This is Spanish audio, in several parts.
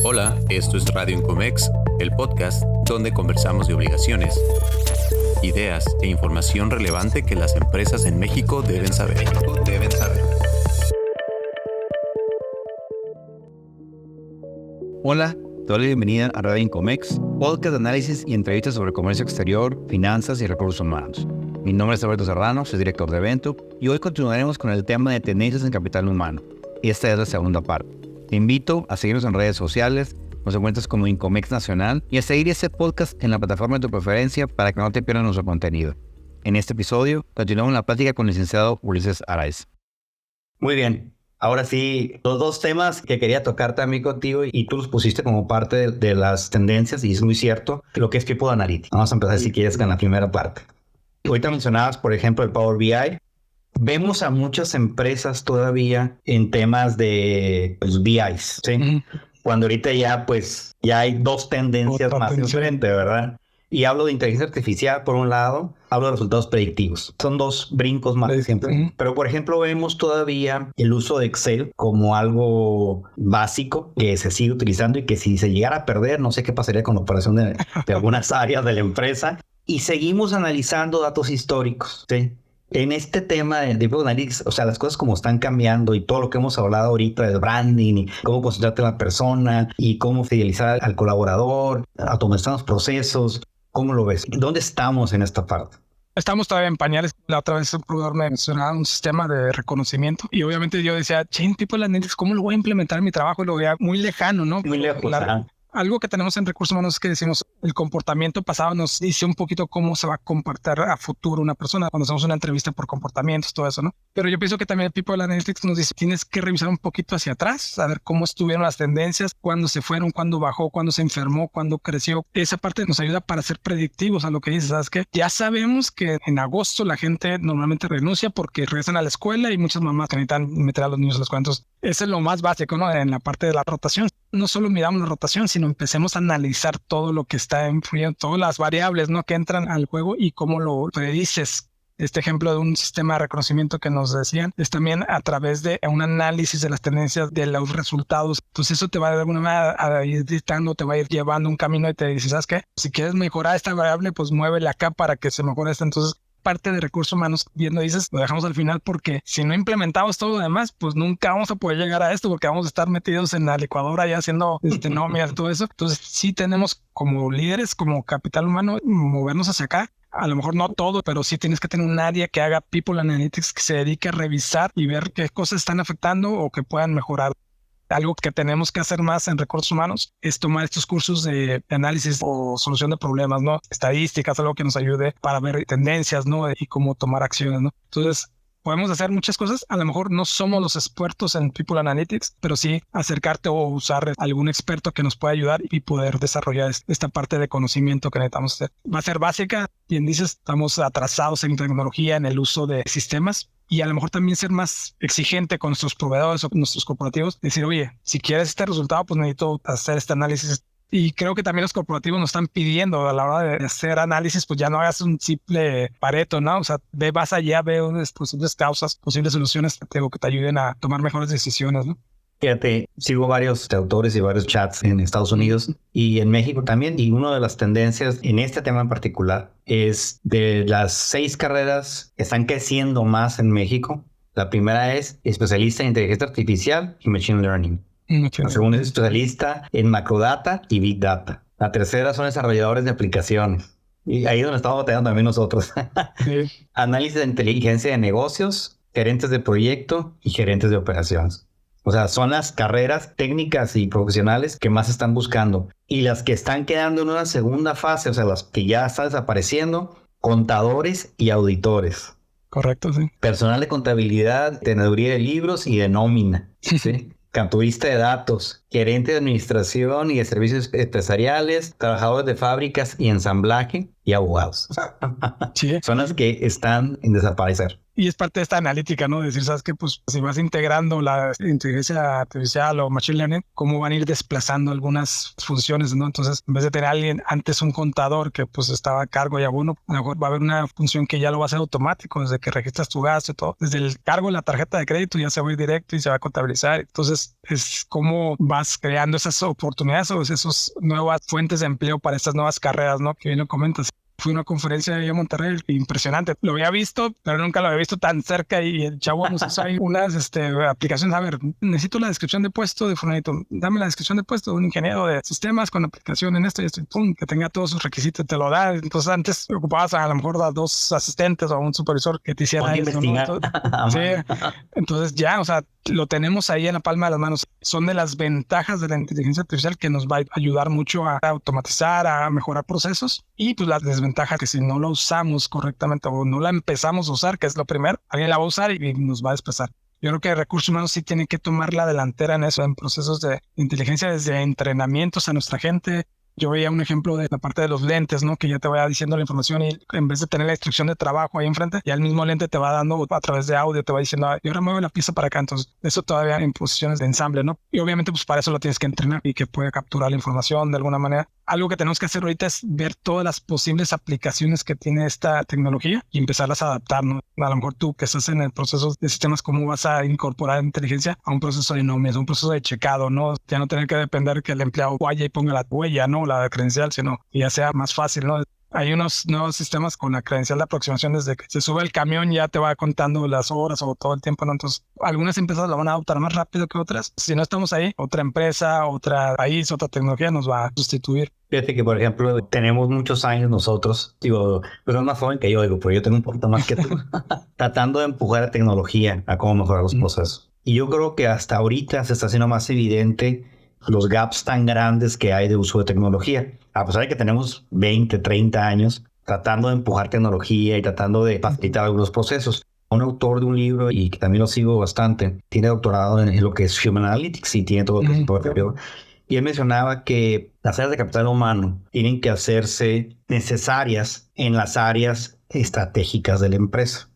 Hola, esto es Radio Incomex, el podcast donde conversamos de obligaciones, ideas e información relevante que las empresas en México deben saber. Hola, te doy la bienvenida a Radio Incomex, podcast de análisis y entrevistas sobre comercio exterior, finanzas y recursos humanos. Mi nombre es Alberto Serrano, soy director de evento y hoy continuaremos con el tema de tendencias en capital humano. Esta es la segunda parte. Te invito a seguirnos en redes sociales, nos encuentras como Incomex Nacional y a seguir este podcast en la plataforma de tu preferencia para que no te pierdas nuestro contenido. En este episodio, continuamos la plática con el licenciado Ulises Araiz. Muy bien. Ahora sí, los dos temas que quería tocar también contigo y tú los pusiste como parte de las tendencias y es muy cierto, lo que es People Analytics. Vamos a empezar si quieres con la primera parte. Ahorita mencionabas, por ejemplo, el Power BI. Vemos a muchas empresas todavía en temas de BIs, ¿sí? Uh-huh. Cuando ahorita ya hay dos tendencias más diferentes, ¿verdad? Y hablo de inteligencia artificial por un lado, hablo de resultados predictivos. Son dos brincos más siempre. Uh-huh. Pero, por ejemplo, vemos todavía el uso de Excel como algo básico que se sigue utilizando y que si se llegara a perder, no sé qué pasaría con la operación de algunas áreas de la empresa. Y seguimos analizando datos históricos, ¿sí? En este tema de People Analytics, o sea, las cosas como están cambiando y todo lo que hemos hablado ahorita del branding y cómo concentrarte en la persona y cómo fidelizar al colaborador, automatizar los procesos, ¿cómo lo ves? ¿Dónde estamos en esta parte? Estamos todavía en pañales. La otra vez un proveedor me mencionaba un sistema de reconocimiento y obviamente yo decía, People Analytics, ¿cómo lo voy a implementar en mi trabajo? Y lo veía muy lejano, ¿no? Muy lejos, Algo que tenemos en recursos humanos es que decimos el comportamiento pasado nos dice un poquito cómo se va a comportar a futuro una persona cuando hacemos una entrevista por comportamientos, todo eso, ¿no? Pero yo pienso que también el People Analytics nos dice tienes que revisar un poquito hacia atrás, saber cómo estuvieron las tendencias, cuándo se fueron, cuándo bajó, cuándo se enfermó, cuándo creció. Esa parte nos ayuda para ser predictivos a lo que dices, ¿sabes qué? Ya sabemos que en agosto la gente normalmente renuncia porque regresan a la escuela y muchas mamás necesitan meter a los niños a la escuela. Entonces, eso es lo más básico, ¿no? En la parte de la rotación. No solo miramos la rotación, sino empecemos a analizar todo lo que está influyendo, todas las variables, ¿no? que entran al juego y cómo lo predices. Este ejemplo de un sistema de reconocimiento que nos decían es también a través de un análisis de las tendencias de los resultados. Entonces eso te va de alguna manera a ir dictando, te va a ir llevando un camino y te dice, ¿sabes qué? Si quieres mejorar esta variable, pues muévele acá para que se mejore esta. Entonces parte de recursos humanos, viendo dices, lo dejamos al final porque si no implementamos todo lo demás, pues nunca vamos a poder llegar a esto porque vamos a estar metidos en la licuadora ya haciendo nóminas, todo eso. Entonces sí tenemos como líderes, como capital humano, movernos hacia acá. A lo mejor no todo, pero sí tienes que tener un área que haga People Analytics, que se dedique a revisar y ver qué cosas están afectando o que puedan mejorar. Algo que tenemos que hacer más en recursos humanos es tomar estos cursos de análisis o solución de problemas, ¿no? Estadísticas, algo que nos ayude para ver tendencias, ¿no? Y cómo tomar acciones, ¿no? Entonces, podemos hacer muchas cosas. A lo mejor no somos los expertos en People Analytics, pero sí acercarte o usar algún experto que nos pueda ayudar y poder desarrollar esta parte de conocimiento que necesitamos hacer. Va a ser básica. Bien dices, estamos atrasados en tecnología, en el uso de sistemas. Y a lo mejor también ser más exigente con nuestros proveedores o con nuestros corporativos. Decir, oye, si quieres este resultado, pues necesito hacer este análisis. Y creo que también los corporativos nos están pidiendo a la hora de hacer análisis, pues ya no hagas un simple Pareto, ¿no? O sea, ve más allá, ve posibles causas, posibles soluciones que te ayuden a tomar mejores decisiones, ¿no? Fíjate, sigo varios autores y varios chats en Estados Unidos y en México también. Y una de las tendencias en este tema en particular es de las 6 carreras que están creciendo más en México. La primera es especialista en inteligencia artificial y machine learning. La segunda es especialista en macrodata y big data. La tercera son desarrolladores de aplicaciones. Y ahí es donde estamos batallando también nosotros. Sí. Análisis de inteligencia de negocios, gerentes de proyecto y gerentes de operaciones. O sea, son las carreras técnicas y profesionales que más están buscando. Y las que están quedando en una segunda fase, o sea, las que ya están desapareciendo, contadores y auditores. Correcto, sí. Personal de contabilidad, teneduría de libros y de nómina. Sí. Capturista de datos, gerente de administración y de servicios empresariales, trabajadores de fábricas y ensamblaje y abogados. Sí. Son las que están en desaparecer. Y es parte de esta analítica, ¿no? Decir, ¿sabes qué? Pues si vas integrando la inteligencia artificial o machine learning, ¿cómo van a ir desplazando algunas funciones, ¿no? Entonces, en vez de tener a alguien antes un contador que pues estaba a cargo y abono, a lo mejor va a haber una función que ya lo va a hacer automático, desde que registras tu gasto y todo. Desde el cargo de la tarjeta de crédito ya se va a ir directo y se va a contabilizar. Entonces, es cómo vas creando esas oportunidades o esas nuevas fuentes de empleo para estas nuevas carreras, ¿no? Que bien lo comentas. Fui a una conferencia ahí a Monterrey, impresionante. Lo había visto, pero nunca lo había visto tan cerca y el chavo nos hizo ahí unas aplicaciones. A ver, necesito la descripción de puesto de fulanito. Dame la descripción de puesto de un ingeniero de sistemas con aplicación en esto y esto. Y pum, que tenga todos sus requisitos, te lo da. Entonces antes ocupabas a lo mejor a 2 asistentes o a un supervisor que te hiciera eso, ¿no? Sí, entonces ya, o sea, lo tenemos ahí en la palma de las manos. Son de las ventajas de la inteligencia artificial que nos va a ayudar mucho a automatizar, a mejorar procesos, y pues la desventaja que si no lo usamos correctamente o no la empezamos a usar, que es lo primero, alguien la va a usar y nos va a desplazar. Yo creo que recursos humanos sí tienen que tomar la delantera en eso, en procesos de inteligencia, desde entrenamientos a nuestra gente. Yo veía un ejemplo de la parte de los lentes, ¿no? Que ya te vaya diciendo la información y en vez de tener la instrucción de trabajo ahí enfrente, ya el mismo lente te va dando a través de audio, te va diciendo, y ahora mueve la pieza para acá. Entonces, eso todavía en posiciones de ensamble, ¿no? Y obviamente, pues para eso lo tienes que entrenar y que puede capturar la información de alguna manera. Algo que tenemos que hacer ahorita es ver todas las posibles aplicaciones que tiene esta tecnología y empezarlas a adaptar, ¿no? A lo mejor tú que estás en el proceso de sistemas, ¿cómo vas a incorporar inteligencia a un proceso de nóminas, un proceso de checado, ¿no? Ya no tener que depender que el empleado vaya y ponga la huella, ¿no? La credencial, sino que ya sea más fácil, ¿no? Hay unos nuevos sistemas con la credencial de aproximación desde que se sube el camión, ya te va contando las horas o todo el tiempo, ¿no? Entonces, algunas empresas lo van a adoptar más rápido que otras. Si no estamos ahí, otra empresa, otra país, otra tecnología nos va a sustituir. Fíjate que, por ejemplo, tenemos muchos años nosotros, digo, pero es más joven que yo, digo, pero yo tengo un poquito más que tú, tratando de empujar la tecnología a cómo mejorar los procesos. Y yo creo que hasta ahorita se está haciendo más evidente los gaps tan grandes que hay de uso de tecnología. A pesar de que tenemos 20, 30 años tratando de empujar tecnología y tratando de facilitar algunos procesos. Un autor de un libro, y que también lo sigo bastante, tiene doctorado en lo que es Human Analytics y tiene todo el portafolio. Y él mencionaba que las áreas de capital humano tienen que hacerse necesarias en las áreas estratégicas de la empresa.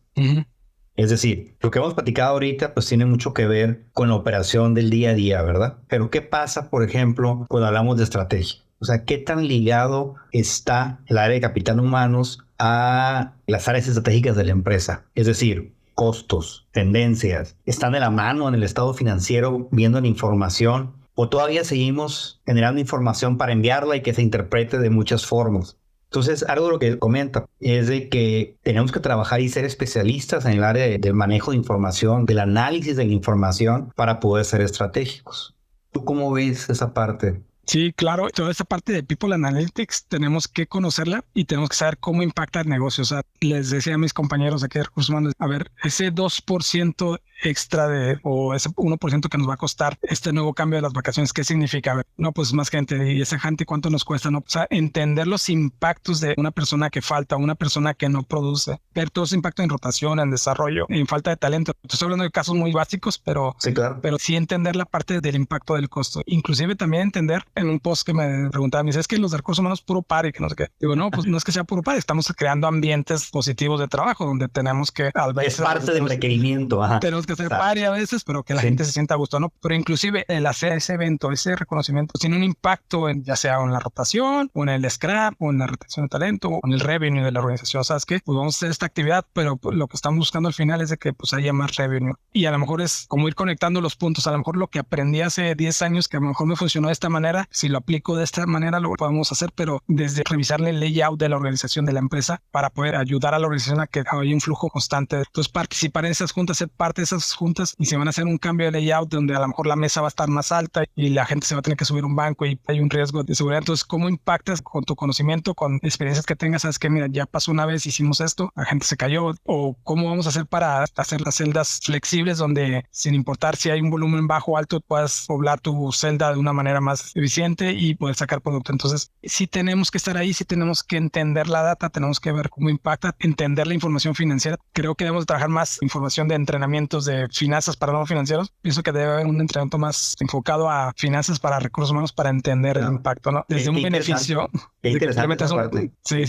Es decir, lo que hemos platicado ahorita pues tiene mucho que ver con la operación del día a día, ¿verdad? Pero ¿qué pasa, por ejemplo, cuando hablamos de estrategia? O sea, ¿qué tan ligado está el área de capital humanos a las áreas estratégicas de la empresa? Es decir, costos, tendencias, ¿están de la mano en el estado financiero viendo la información? ¿O todavía seguimos generando información para enviarla y que se interprete de muchas formas? Entonces, algo de lo que él comenta es de que tenemos que trabajar y ser especialistas en el área del manejo de información, del análisis de la información para poder ser estratégicos. ¿Tú cómo ves esa parte? Sí, claro. Toda esta parte de People Analytics tenemos que conocerla y tenemos que saber cómo impacta el negocio. O sea, les decía a mis compañeros aquí de recursos humanos, a ver, ese 2% extra o ese 1% que nos va a costar este nuevo cambio de las vacaciones, ¿qué significa? A ver, no, pues más gente, y esa gente, ¿cuánto nos cuesta? No, o sea, entender los impactos de una persona que falta, una persona que no produce, ver todo ese impacto en rotación, en desarrollo, en falta de talento. Estoy hablando de casos muy básicos, pero sí, claro. Pero sí entender la parte del impacto del costo. Inclusive también entender, en un post que me preguntaban, me dice, es que los de recursos humanos puro party, que no sé qué. Digo, no, pues no es que sea puro party, estamos creando ambientes positivos de trabajo donde tenemos que, a veces, es parte del requerimiento. Ajá. Tenemos que hacer party a veces, pero que la gente se sienta a gusto, ¿no? Pero inclusive el hacer ese evento, ese reconocimiento, tiene un impacto en, ya sea en la rotación, o en el scrap, o en la retención de talento, o en el revenue de la organización. ¿Sabes qué? Pues vamos a hacer esta actividad, pero pues, lo que estamos buscando al final es de que pues haya más revenue. Y a lo mejor es como ir conectando los puntos. A lo mejor lo que aprendí hace 10 años, que a lo mejor me funcionó de esta manera, si lo aplico de esta manera lo podemos hacer, pero desde revisarle el layout de la organización de la empresa para poder ayudar a la organización a que haya un flujo constante. Entonces participar en esas juntas, ser parte de esas juntas, y se van a hacer un cambio de layout donde a lo mejor la mesa va a estar más alta y la gente se va a tener que subir un banco y hay un riesgo de seguridad. Entonces, ¿cómo impactas con tu conocimiento, con experiencias que tengas? Sabes que, mira, ya pasó una vez, hicimos esto, la gente se cayó, o cómo vamos a hacer para hacer las celdas flexibles donde sin importar si hay un volumen bajo o alto, puedas poblar tu celda de una manera más eficiente y poder sacar producto. Entonces, sí tenemos que estar ahí, sí tenemos que entender la data, tenemos que ver cómo impacta, entender la información financiera. Creo que debemos trabajar más información de entrenamientos de finanzas para no financieros. Pienso que debe haber un entrenamiento más enfocado a finanzas para recursos humanos para entender el impacto, ¿no? Desde un beneficio. Qué interesante esa parte. Sí.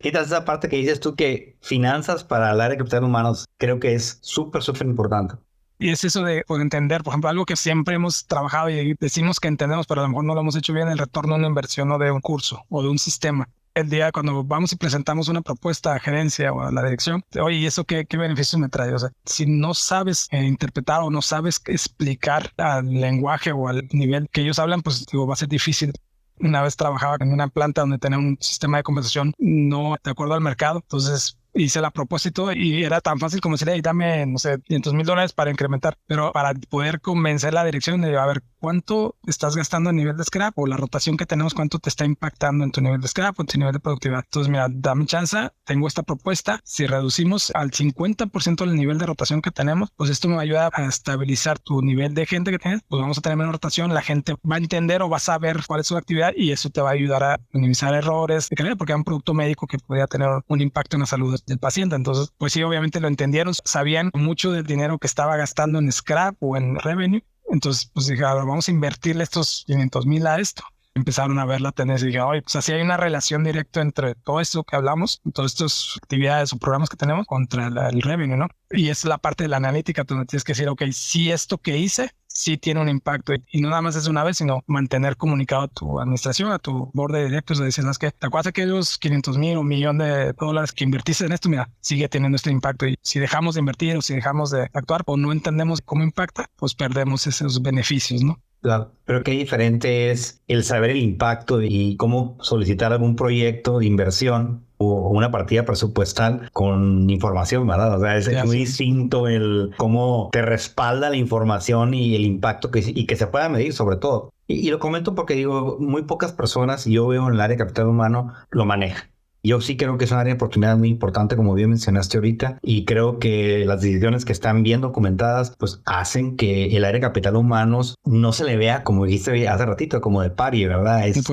Quitas esa parte que dices tú que finanzas para el área de capital humanos creo que es súper importante. Y es eso de poder entender, por ejemplo, algo que siempre hemos trabajado y decimos que entendemos, pero a lo mejor no lo hemos hecho bien, el retorno de una inversión o de un curso o de un sistema. El día cuando vamos y presentamos una propuesta a gerencia o a la dirección, oye, ¿y eso qué beneficios me trae? O sea, si no sabes interpretar o no sabes explicar al lenguaje o al nivel que ellos hablan, pues digo, va a ser difícil. Una vez trabajaba en una planta donde tenía un sistema de conversación no de acuerdo al mercado, entonces hice la propuesta y todo, y era tan fácil como decir, hey, dame, no sé, $500,000 para incrementar, pero para poder convencer la dirección de, a ver, ¿cuánto estás gastando en nivel de scrap? O la rotación que tenemos, ¿cuánto te está impactando en tu nivel de scrap o en tu nivel de productividad? Entonces, mira, dame chance, tengo esta propuesta, si reducimos al 50% el nivel de rotación que tenemos, pues esto me va a ayudar a estabilizar tu nivel de gente que tienes, pues vamos a tener menos rotación, la gente va a entender o va a saber cuál es su actividad y eso te va a ayudar a minimizar errores de calidad, porque era un producto médico que podía tener un impacto en la salud del paciente. Entonces, pues sí, obviamente lo entendieron, sabían mucho del dinero que estaba gastando en scrap o en revenue. Entonces, pues dije, a ver, vamos a invertirle estos 500,000 a esto. Empezaron a ver la tendencia y dije, oye, pues así hay una relación directa entre todo esto que hablamos, todas estas actividades o programas que tenemos contra el revenue, ¿no? Y es la parte de la analítica donde tienes que decir, ok, si esto que hice sí tiene un impacto y no nada más es una vez, sino mantener comunicado a tu administración, a tu board de directores, de decir, ¿sabes qué? ¿Te acuerdas que los 500,000 o $1,000,000 que invertiste en esto? Mira, sigue teniendo este impacto y si dejamos de invertir o si dejamos de actuar o no entendemos cómo impacta, pues perdemos esos beneficios, ¿no? Claro, pero qué diferente es el saber el impacto y cómo solicitar algún proyecto de inversión o una partida presupuestal con información, ¿verdad? O sea, es muy distinto el cómo te respalda la información y el impacto y que se pueda medir sobre todo. Y lo comento porque digo, muy pocas personas, y yo veo en el área de capital humano, lo manejan. Yo sí creo que es un área de oportunidad muy importante, como bien mencionaste ahorita, y creo que las decisiones que están bien documentadas, pues hacen que el área de capital humanos no se le vea, como dijiste hace ratito, como de pari, ¿verdad? Es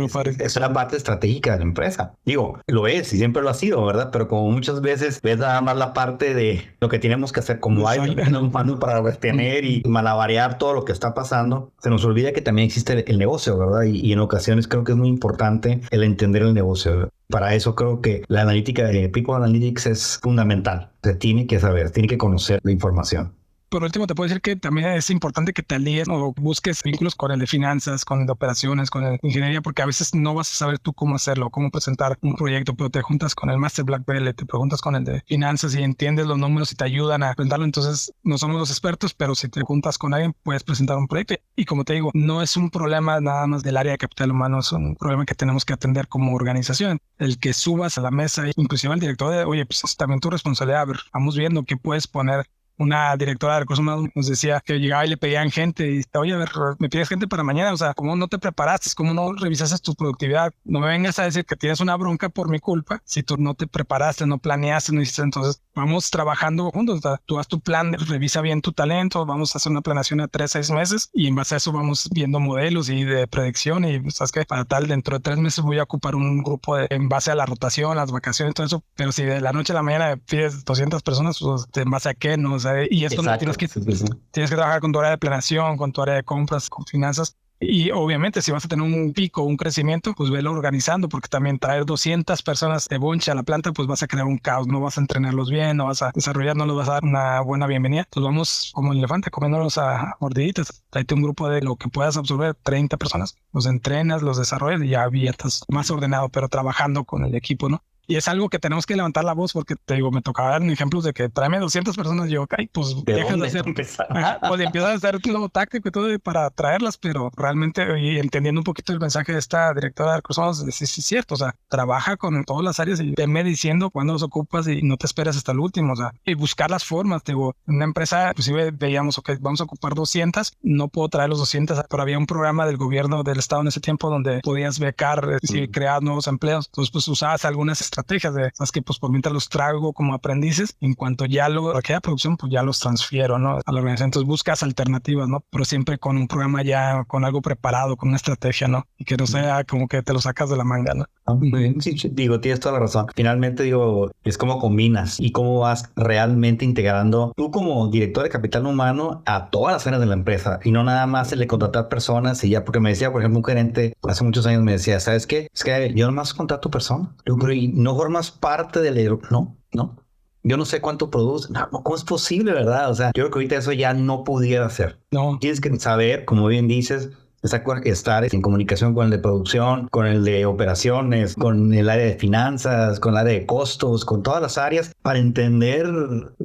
una parte estratégica de la empresa. Digo, lo es y siempre lo ha sido, ¿verdad? Pero como muchas veces ves nada más la parte de lo que tenemos que hacer como área de capital humano para retener y malabarear todo lo que está pasando, se nos olvida que también existe el negocio, ¿verdad? Y en ocasiones creo que es muy importante el entender el negocio, ¿verdad? Para eso creo que la analítica de People Analytics es fundamental. Se tiene que saber, tiene que conocer la información. Por último, te puedo decir que también es importante que te alíes o busques vínculos con el de finanzas, con el de operaciones, con el de ingeniería, porque a veces no vas a saber tú cómo hacerlo, cómo presentar un proyecto, pero te juntas con el Master Black Belt, te preguntas con el de finanzas y entiendes los números y te ayudan a presentarlo. Entonces, no somos los expertos, pero si te juntas con alguien, puedes presentar un proyecto. Y como te digo, no es un problema nada más del área de capital humano, es un problema que tenemos que atender como organización. El que subas a la mesa, inclusive al director de, oye, pues es también tu responsabilidad. A ver, vamos viendo qué puedes poner. Una directora de recursos humanos nos decía que llegaba y le pedían gente y oye, a ver, me pides gente para mañana, o sea, ¿cómo no te preparaste? ¿Cómo no revisaste tu productividad? No me vengas a decir que tienes una bronca por mi culpa si tú no te preparaste, no planeaste, no hiciste. Entonces vamos trabajando juntos, o sea, tú haz tu plan, revisa bien tu talento, vamos a hacer una planeación a 3-6 meses y en base a eso vamos viendo modelos y de predicción y sabes que para tal dentro de 3 meses voy a ocupar un grupo en base a la rotación, las vacaciones, todo eso, pero si de la noche a la mañana pides 200 personas, pues en base a qué, ¿no? O sea, y esto no tienes que trabajar con tu área de planeación, con tu área de compras, con finanzas. Y obviamente si vas a tener un pico, un crecimiento, pues velo organizando, porque también traer 200 personas de bonche a la planta, pues vas a crear un caos, no vas a entrenarlos bien, no vas a desarrollar, no les vas a dar una buena bienvenida. Entonces vamos como el elefante comiéndolos a mordiditas. Tráete un grupo de lo que puedas absorber, 30 personas, los entrenas, los desarrollas y ya estás más ordenado, pero trabajando con el equipo, ¿no? Y es algo que tenemos que levantar la voz porque te digo, me tocaba dar ejemplos de que tráeme 200 personas. Yo, ay, pues dejas de hacer, pues empiezas a hacer lo táctico y todo para traerlas, pero realmente y entendiendo un poquito el mensaje de esta directora de recursos humanos, sí, es cierto. O sea, trabaja con todas las áreas y venme diciendo cuándo los ocupas y no te esperes hasta el último. O sea, y buscar las formas. Te digo, en una empresa, inclusive veíamos, ok, vamos a ocupar 200, no puedo traer los 200, pero había un programa del gobierno del estado en ese tiempo donde podías becar, crear nuevos empleos. Entonces, pues usabas algunas estrategias de, sabes que pues por mientras los traigo como aprendices, en cuanto ya lo requiera producción, pues ya los transfiero, ¿no? A la organización. Entonces buscas alternativas, ¿no? Pero siempre con un programa ya, con algo preparado, con una estrategia, ¿no? Y que no sea como que te lo sacas de la manga, ¿no? Sí, digo, tienes toda la razón. Finalmente, digo, es cómo combinas y cómo vas realmente integrando tú como director de capital humano a todas las áreas de la empresa y no nada más el de contratar personas y ya, porque me decía, por ejemplo, un gerente hace muchos años me decía, ¿sabes qué? Es que yo nomás contrato personas. Yo creo y no formas parte del... No. Yo no sé cuánto produce. No, ¿cómo es posible, verdad? O sea, yo creo que ahorita eso ya no pudiera ser. No. Tienes que saber, como bien dices, estar en comunicación con el de producción, con el de operaciones, con el área de finanzas, con el área de costos, con todas las áreas para entender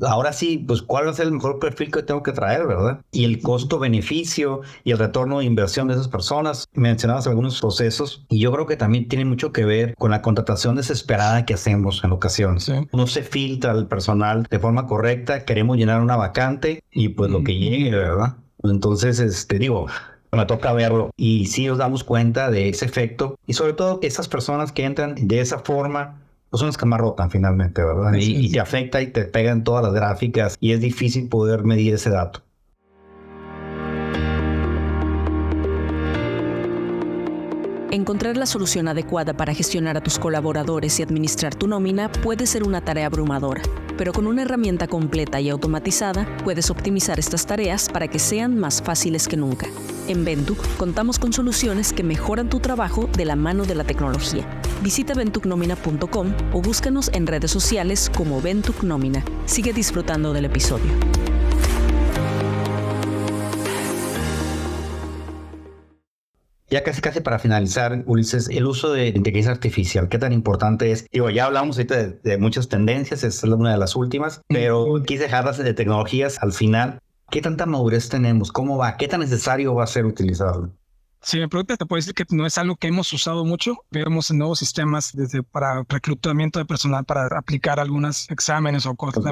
ahora sí, pues cuál va a ser el mejor perfil que tengo que traer, ¿verdad? Y el costo-beneficio y el retorno de inversión de esas personas. Mencionabas algunos procesos y yo creo que también tiene mucho que ver con la contratación desesperada que hacemos en ocasiones. Sí. No se filtra el personal de forma correcta, queremos llenar una vacante y pues lo que llegue, ¿verdad? Entonces, digo, me toca verlo y sí nos damos cuenta de ese efecto y sobre todo esas personas que entran de esa forma pues son las que más rotan finalmente, ¿verdad? Y te afecta y te pegan todas las gráficas y es difícil poder medir ese dato. Encontrar la solución adecuada para gestionar a tus colaboradores y administrar tu nómina puede ser una tarea abrumadora, pero con una herramienta completa y automatizada puedes optimizar estas tareas para que sean más fáciles que nunca. En Ventuc contamos con soluciones que mejoran tu trabajo de la mano de la tecnología. Visita ventucnomina.com o búscanos en redes sociales como Ventuc Nómina. Sigue disfrutando del episodio. Ya casi para finalizar, Ulises, el uso de inteligencia artificial, ¿qué tan importante es? Digo, ya hablamos ahorita de muchas tendencias, es una de las últimas, pero quise dejarlas de tecnologías al final. ¿Qué tanta madurez tenemos? ¿Cómo va? ¿Qué tan necesario va a ser utilizarlo? Si me preguntas, te puedo decir que no es algo que hemos usado mucho. Vemos nuevos sistemas desde para reclutamiento de personal, para aplicar algunos exámenes o cosas.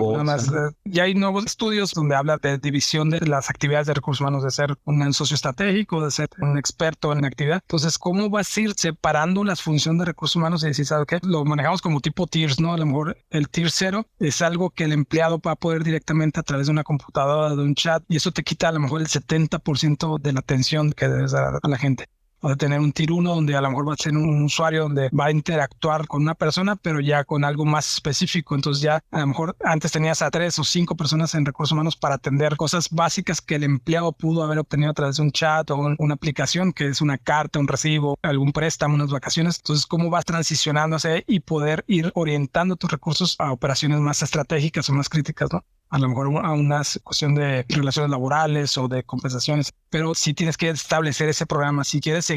Ya hay nuevos estudios donde habla de división de las actividades de recursos humanos, de ser un socio estratégico, de ser un experto en actividad. Entonces, ¿cómo vas a ir separando las funciones de recursos humanos y decir, ¿sabes qué? Lo manejamos como tipo tiers, ¿no? A lo mejor el tier 0 es algo que el empleado va a poder directamente a través de una computadora, de un chat, y eso te quita a lo mejor el 70% de la atención que debes dar a la gente. O de tener un tier 1 donde a lo mejor va a ser un usuario donde va a interactuar con una persona, pero ya con algo más específico. Entonces ya a lo mejor antes tenías a 3 o 5 personas en recursos humanos para atender cosas básicas que el empleado pudo haber obtenido a través de un chat o una aplicación, que es una carta, un recibo, algún préstamo, unas vacaciones. Entonces, ¿cómo vas transicionándose y poder ir orientando tus recursos a operaciones más estratégicas o más críticas, ¿no? A lo mejor a una cuestión de relaciones laborales o de compensaciones, pero sí tienes que establecer ese programa. Si quieres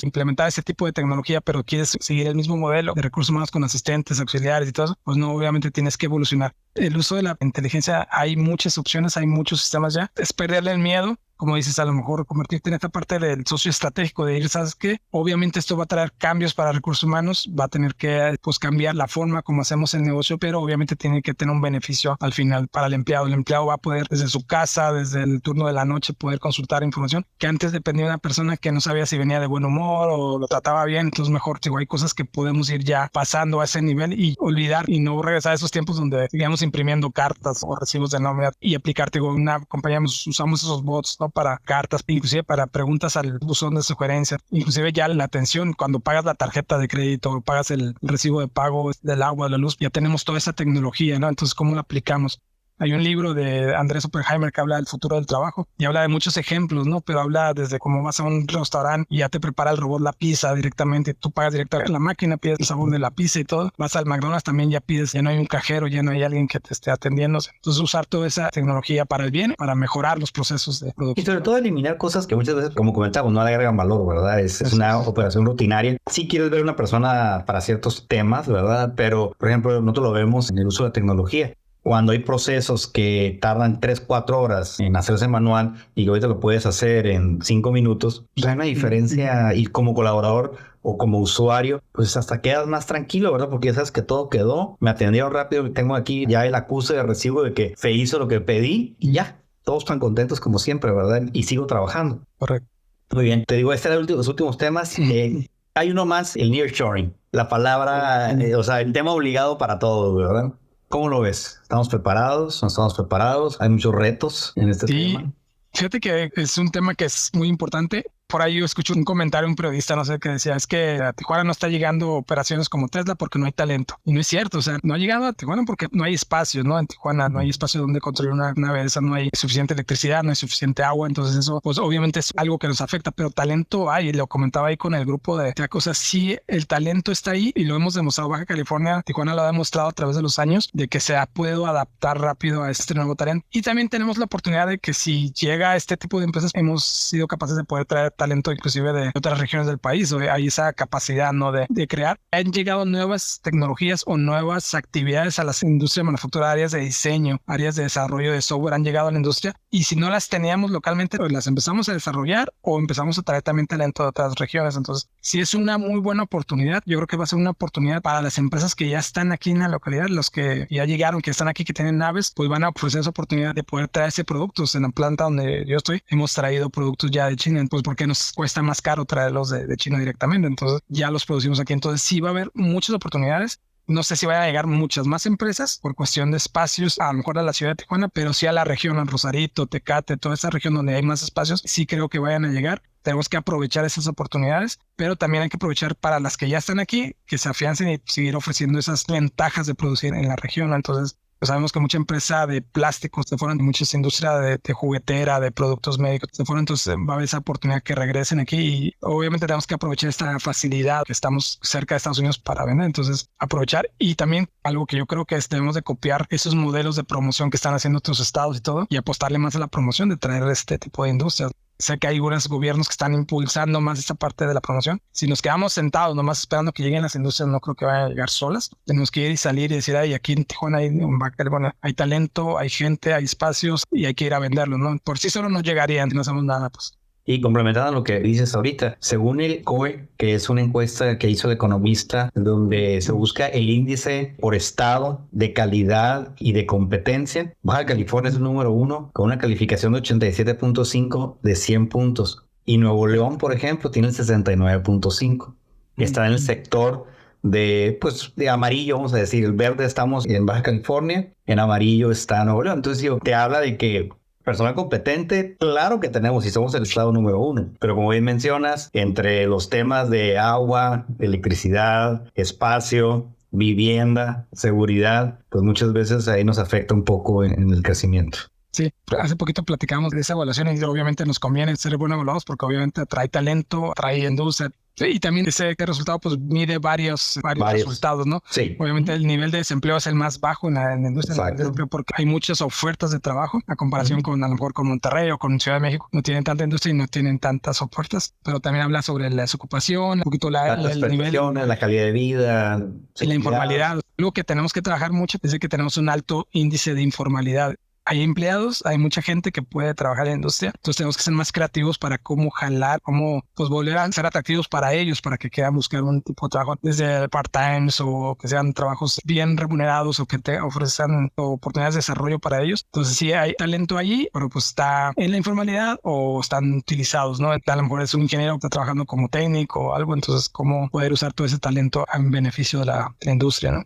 implementar ese tipo de tecnología, pero quieres seguir el mismo modelo de recursos humanos con asistentes, auxiliares y todo eso, pues no, obviamente tienes que evolucionar. El uso de la inteligencia, hay muchas opciones, hay muchos sistemas ya. Es perderle el miedo. Como dices, a lo mejor convertirte en esta parte del socio estratégico de ir, ¿sabes qué? Obviamente esto va a traer cambios para recursos humanos, va a tener que pues cambiar la forma como hacemos el negocio, pero obviamente tiene que tener un beneficio al final para el empleado. El empleado va a poder desde su casa, desde el turno de la noche, poder consultar información que antes dependía de una persona que no sabía si venía de buen humor o lo trataba bien. Entonces mejor, digo, hay cosas que podemos ir ya pasando a ese nivel y olvidar y no regresar a esos tiempos donde sigamos imprimiendo cartas o recibos de nómina y aplicar, digo, una compañía usamos esos bots, ¿no? Para cartas, inclusive para preguntas al buzón de sugerencias, inclusive ya la atención cuando pagas la tarjeta de crédito, pagas el recibo de pago del agua, de la luz, ya tenemos toda esa tecnología, ¿no? Entonces, ¿cómo la aplicamos? Hay un libro de Andrés Oppenheimer que habla del futuro del trabajo y habla de muchos ejemplos, ¿no? Pero habla desde cómo vas a un restaurante y ya te prepara el robot la pizza directamente, tú pagas directamente en la máquina, pides el sabor de la pizza y todo. Vas al McDonald's también, ya pides, ya no hay un cajero, ya no hay alguien que te esté atendiendo. Entonces usar toda esa tecnología para el bien, para mejorar los procesos de producción. Y sobre todo eliminar cosas que muchas veces, como comentamos, no le agregan valor, ¿verdad? Es una operación rutinaria. Sí quieres ver una persona para ciertos temas, ¿verdad? Pero, por ejemplo, nosotros lo vemos en el uso de tecnología. Cuando hay procesos que tardan 3-4 horas en hacerse manual y que ahorita lo puedes hacer en 5 minutos, pues hay una diferencia y como colaborador o como usuario, pues hasta quedas más tranquilo, ¿verdad? Porque ya sabes que todo quedó, me atendieron rápido y tengo aquí ya el acuse de recibo de que se hizo lo que pedí y ya, todos están contentos como siempre, ¿verdad? Y sigo trabajando. Correcto. Muy bien, te digo, este era los últimos temas. Hay uno más, el nearshoring, la palabra, o sea, el tema obligado para todos, ¿verdad? ¿Cómo lo ves? ¿Estamos preparados? ¿No estamos preparados? ¿Hay muchos retos en este tema? Fíjate que es un tema que es muy importante Por ahí yo escuché un comentario de un periodista, no sé, que decía, es que a Tijuana no está llegando operaciones como Tesla porque no hay talento. Y no es cierto, o sea, no ha llegado a Tijuana porque no hay espacio, ¿no? En Tijuana no hay espacio donde construir una nave de esa, no hay suficiente electricidad, no hay suficiente agua, entonces eso, pues obviamente es algo que nos afecta, pero talento hay, y lo comentaba ahí con el grupo de cosas, sí, el talento está ahí y lo hemos demostrado. Baja California, Tijuana lo ha demostrado a través de los años de que se ha podido adaptar rápido a este nuevo talento. Y también tenemos la oportunidad de que si llega a este tipo de empresas, hemos sido capaces de poder traer talento inclusive de otras regiones del país, o hay esa capacidad, ¿no? de crear. Han llegado nuevas tecnologías o nuevas actividades a las industrias de manufactura, áreas de diseño, áreas de desarrollo de software han llegado a la industria, y si no las teníamos localmente, pues las empezamos a desarrollar o empezamos a traer también talento de otras regiones. Entonces, sí es una muy buena oportunidad. Yo creo que va a ser una oportunidad para las empresas que ya están aquí en la localidad, los que ya llegaron, que están aquí, que tienen naves, pues van a ofrecer esa oportunidad de poder traerse productos. En la planta donde yo estoy, hemos traído productos ya de China, pues porque nos cuesta más caro traerlos de China directamente. Entonces, ya los producimos aquí. Entonces, sí va a haber muchas oportunidades. No sé si vayan a llegar muchas más empresas por cuestión de espacios, a lo mejor a la ciudad de Tijuana, pero sí a la región, a Rosarito, Tecate, toda esa región donde hay más espacios, sí creo que vayan a llegar. Tenemos que aprovechar esas oportunidades, pero también hay que aprovechar para las que ya están aquí, que se afiancen y seguir ofreciendo esas ventajas de producir en la región, ¿no? Entonces, pues sabemos que mucha empresa de plásticos se fueron, muchas industrias de juguetera, de productos médicos se fueron, entonces va a haber esa oportunidad que regresen aquí y obviamente tenemos que aprovechar esta facilidad que estamos cerca de Estados Unidos para vender, entonces aprovechar. Y también algo que yo creo que debemos de copiar esos modelos de promoción que están haciendo otros estados y todo, y apostarle más a la promoción de traer este tipo de industrias. Sé que hay algunos gobiernos que están impulsando más esta parte de la promoción. Si nos quedamos sentados nomás esperando que lleguen las industrias, no creo que vayan a llegar solas. Tenemos que ir y salir y decir, ay, aquí en Tijuana hay talento, hay gente, hay espacios y hay que ir a venderlo, ¿no? Por sí solo no llegarían si no hacemos nada, pues. Y complementando lo que dices ahorita, según el COE, que es una encuesta que hizo el Economista, donde se busca el índice por estado de calidad y de competencia, Baja California es el número 1 con una calificación de 87.5 de 100 puntos. Y Nuevo León, por ejemplo, tiene el 69.5. Está en el sector de amarillo, vamos a decir. El verde estamos en Baja California, en amarillo está Nuevo León. Entonces, te habla de que personal competente, claro que tenemos y somos el estado número 1, pero como bien mencionas, entre los temas de agua, electricidad, espacio, vivienda, seguridad, pues muchas veces ahí nos afecta un poco en el crecimiento. Sí, hace poquito platicamos de esa evaluación y obviamente nos conviene ser buenos evaluados porque obviamente atrae talento, atrae industria. Sí, y también ese resultado pues mide varios resultados, ¿no? Sí. Obviamente el nivel de desempleo es el más bajo en la industria del desempleo porque hay muchas ofertas de trabajo a comparación con a lo mejor con Monterrey o con Ciudad de México. No tienen tanta industria y no tienen tantas ofertas, pero también habla sobre la desocupación, un poquito el nivel, la calidad de vida, y la informalidad. Algo que tenemos que trabajar mucho es que tenemos un alto índice de informalidad. Hay empleados, hay mucha gente que puede trabajar en la industria, entonces tenemos que ser más creativos para cómo jalar, cómo pues volver a ser atractivos para ellos, para que quieran buscar un tipo de trabajo desde part-times o que sean trabajos bien remunerados o que te ofrezcan oportunidades de desarrollo para ellos. Entonces sí hay talento allí, pero pues está en la informalidad o están utilizados, ¿no? A lo mejor es un ingeniero que está trabajando como técnico o algo, entonces cómo poder usar todo ese talento en beneficio de la industria, ¿no?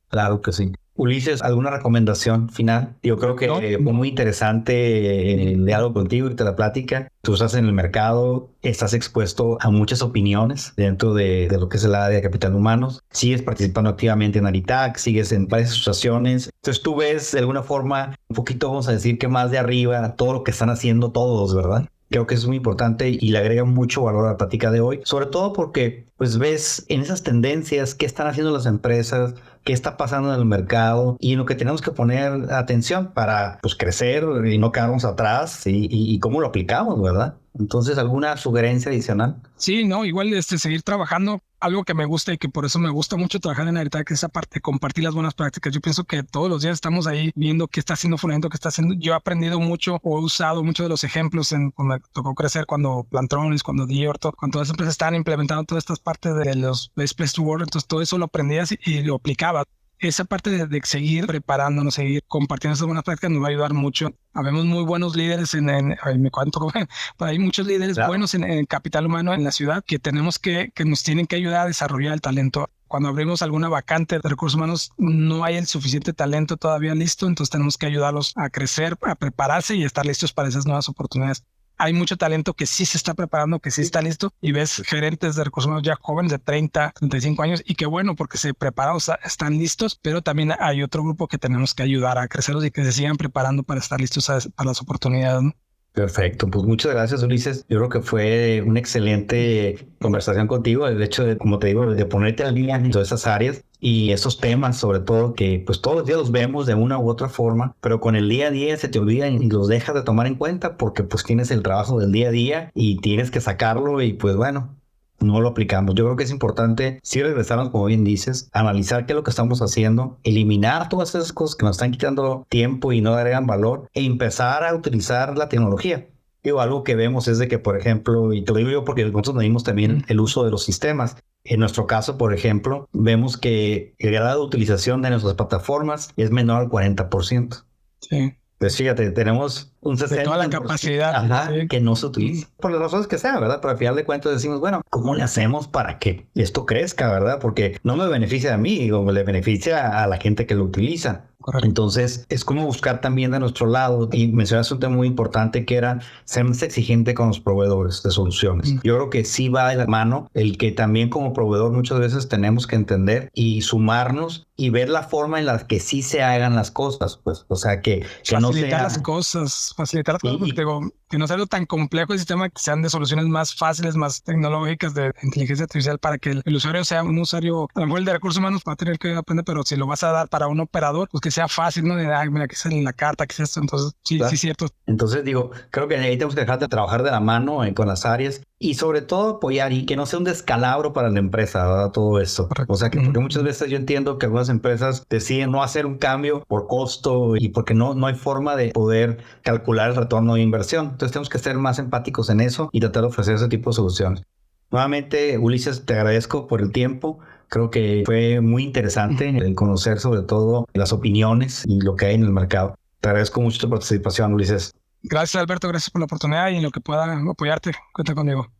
Claro que sí. Ulises, ¿alguna recomendación final? Yo creo que fue muy interesante el diálogo contigo y la plática. Tú estás en el mercado, estás expuesto a muchas opiniones dentro de lo que es el área de capital humanos. Sigues participando activamente en Aritac, sigues en varias asociaciones. Entonces tú ves de alguna forma un poquito, vamos a decir, que más de arriba todo lo que están haciendo todos, ¿verdad? Creo que es muy importante y le agrega mucho valor a la plática de hoy, sobre todo porque pues ves en esas tendencias qué están haciendo las empresas, qué está pasando en el mercado y en lo que tenemos que poner atención para pues crecer y no quedarnos atrás y cómo lo aplicamos, ¿verdad? Entonces, ¿alguna sugerencia adicional? Sí, no, igual seguir trabajando. Algo que me gusta y que por eso me gusta mucho trabajar en Aritac es esa parte de compartir las buenas prácticas. Yo pienso que todos los días estamos ahí viendo qué está haciendo Fulanito, qué está haciendo. Yo he aprendido mucho o he usado muchos de los ejemplos cuando me tocó crecer, cuando Plantronics, cuando Dior, cuando todas las empresas estaban implementando todas estas partes de los Best Place to Work. Entonces todo eso lo aprendías y lo aplicaba. Esa parte de seguir preparándonos, seguir compartiendo esas buenas prácticas nos va a ayudar mucho. Habemos muy buenos líderes pero hay muchos líderes buenos en capital humano en la ciudad que tenemos que nos tienen que ayudar a desarrollar el talento. Cuando abrimos alguna vacante de recursos humanos no hay el suficiente talento todavía listo, entonces tenemos que ayudarlos a crecer, a prepararse y estar listos para esas nuevas oportunidades. hay mucho talento que sí se está preparando, que sí está listo, y ves gerentes de recursos humanos ya jóvenes de 30, 35 años, y qué bueno, porque se preparan, o sea, están listos, pero también hay otro grupo que tenemos que ayudar a crecerlos y que se sigan preparando para estar listos para las oportunidades, ¿no? Perfecto, pues muchas gracias, Ulises. Yo creo que fue una excelente conversación contigo, el hecho de, como te digo, de ponerte al día en todas esas áreas y esos temas, sobre todo, que pues todos los días los vemos de una u otra forma, pero con el día a día se te olvidan y los dejas de tomar en cuenta porque pues tienes el trabajo del día a día y tienes que sacarlo y pues bueno, no lo aplicamos. Yo creo que es importante, si regresarnos, como bien dices, analizar qué es lo que estamos haciendo, eliminar todas esas cosas que nos están quitando tiempo y no agregan valor e empezar a utilizar la tecnología. Digo, algo que vemos es de que, por ejemplo, y te lo digo yo porque nosotros medimos también el uso de los sistemas. En nuestro caso, por ejemplo, vemos que el grado de utilización de nuestras plataformas es menor al 40%. Sí. Pues fíjate, tenemos un 60% de toda la capacidad que no se utiliza por las razones que sean, ¿verdad? Pero al final de cuentas decimos, bueno, ¿cómo le hacemos para que esto crezca, verdad? Porque no me beneficia a mí, digo, le beneficia a la gente que lo utiliza. Correcto. Entonces, es como buscar también de nuestro lado, y mencionaste un tema muy importante que era ser más exigente con los proveedores de soluciones. Yo creo que sí va de la mano el que también como proveedor muchas veces tenemos que entender y sumarnos y ver la forma en la que sí se hagan las cosas, pues, o sea, que no sea... facilitar las cosas, porque digo, que no sea algo tan complejo el sistema, que sean de soluciones más fáciles, más tecnológicas de inteligencia artificial, para que el usuario sea un usuario, a lo mejor el de recursos humanos va a tener que aprender, pero si lo vas a dar para un operador, pues que sea fácil, ¿no? De, mira, aquí sale la carta, que es esto, entonces, sí, ¿verdad? Sí, cierto. Entonces digo, creo que ahí tenemos que dejar de trabajar de la mano con las áreas y sobre todo apoyar y que no sea un descalabro para la empresa, ¿verdad? Todo eso. Correcto. O sea, que porque muchas veces yo entiendo que algunas empresas deciden no hacer un cambio por costo y porque no hay forma de poder calcular el retorno de inversión. Entonces tenemos que ser más empáticos en eso y tratar de ofrecer ese tipo de soluciones. Nuevamente, Ulises, te agradezco por el tiempo. Creo que fue muy interesante el conocer sobre todo las opiniones y lo que hay en el mercado. Te agradezco mucho tu participación, Ulises. Gracias, Alberto. Gracias por la oportunidad y en lo que pueda apoyarte, cuenta conmigo.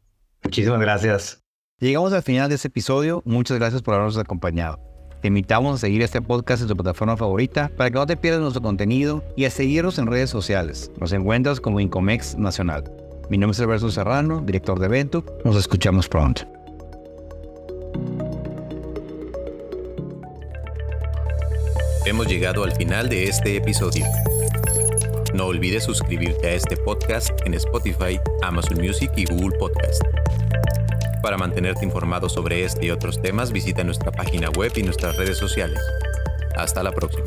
Muchísimas gracias. Llegamos al final de este episodio. Muchas gracias por habernos acompañado. Te invitamos a seguir este podcast en tu plataforma favorita para que no te pierdas nuestro contenido y a seguirnos en redes sociales. Nos encuentras como Incomex Nacional. Mi nombre es Alberto Serrano, director de evento. Nos escuchamos pronto. Hemos llegado al final de este episodio. No olvides suscribirte a este podcast en Spotify, Amazon Music y Google Podcast. Para mantenerte informado sobre este y otros temas, visita nuestra página web y nuestras redes sociales. Hasta la próxima.